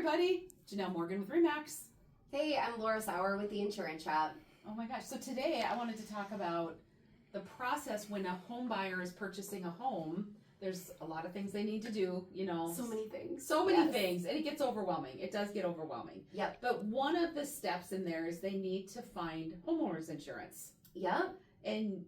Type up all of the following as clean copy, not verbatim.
everybody, Janelle Morgan with Remax. Hey, I'm Laura Sauer with the Insurance Shop. Oh my gosh, so today I wanted to talk about the process when a home buyer is purchasing a home. There's a lot of things they need to do, So many things. So many things, and it gets overwhelming. It does get overwhelming. Yep. But one of the steps in there is they need to find homeowners insurance. Yep. And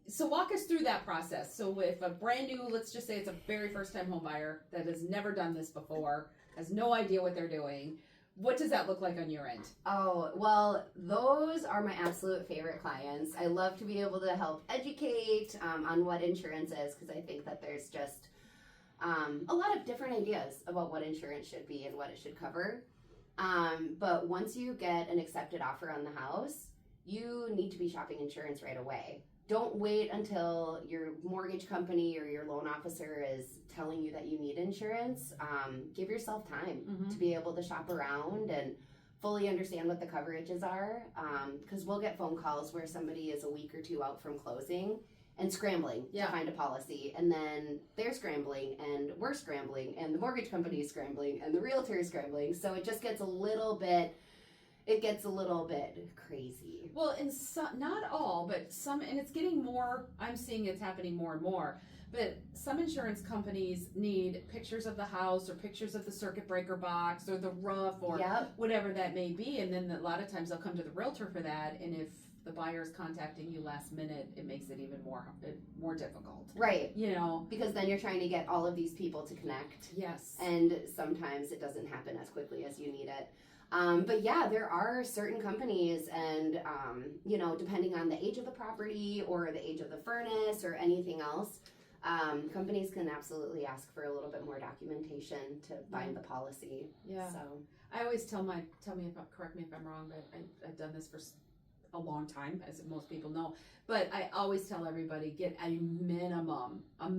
so walk us through that process. So if a brand new, let's just say it's a very first time home buyer that has never done this before, has no idea what they're doing, what does that look like on your end? Oh, well, those are my absolute favorite clients. I love to be able to help educate on what insurance is, because I think that there's just a lot of different ideas about what insurance should be and what it should cover. But once you get an accepted offer on the house, you need to be shopping insurance right away. Don't wait until your mortgage company or your loan officer is telling you that you need insurance. Give yourself time to be able to shop around and fully understand what the coverages are. Because we'll get phone calls where somebody is a week or two out from closing and scrambling to find a policy. And then they're scrambling and we're scrambling and the mortgage company is scrambling and the realtor is scrambling. So it just gets a little bit crazy. Well, in some, not all, but some, and it's getting more, I'm seeing it's happening more and more, but some insurance companies need pictures of the house or pictures of the circuit breaker box or the roof or whatever that may be, and then a lot of times they'll come to the realtor for that, and if the buyer is contacting you last minute, it makes it even more difficult. Right. Because then you're trying to get all of these people to connect. Yes. And sometimes it doesn't happen as quickly as you need it. But yeah, there are certain companies and, depending on the age of the property or the age of the furnace or anything else, companies can absolutely ask for a little bit more documentation to bind the policy. Yeah. So I always correct me if I'm wrong, but I've done this for a long time, as most people know, but I always tell everybody, get a minimum of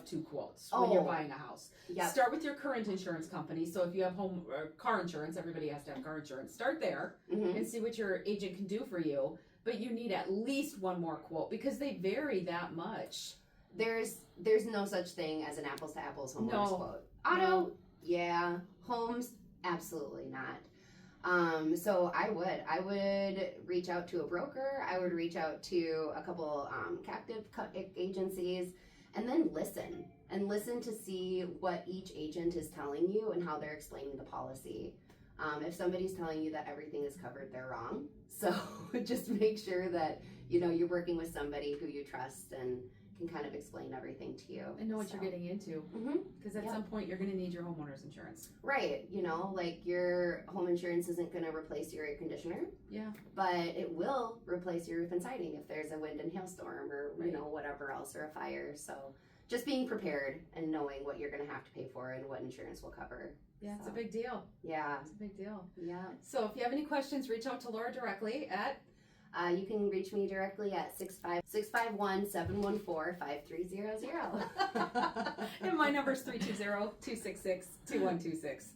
2 quotes when you're buying a house. Yep. Start with your current insurance company. So if you have home or car insurance, everybody has to have car insurance. Start there and see what your agent can do for you, but you need at least one more quote because they vary that much. There's no such thing as an apples to apples homeowners quote. Auto, yeah. Homes, absolutely not. So I would reach out to a broker. I would reach out to a couple captive agencies and then listen to see what each agent is telling you and how they're explaining the policy. If somebody's telling you that everything is covered, they're wrong. So just make sure that, you're working with somebody who you trust and can kind of explain everything to you. And know what you're getting into. Because at some point you're going to need your homeowner's insurance. Right. Like your home insurance isn't going to replace your air conditioner. Yeah. But it will replace your roof and siding if there's a wind and hailstorm or, whatever else, or a fire. So just being prepared and knowing what you're going to have to pay for and what insurance will cover. Yeah, it's a big deal. Yeah. It's a big deal. Yeah. So if you have any questions, reach out to Laura directly at... you can reach me directly at 651-714-5300. And my number is 320-266-2126.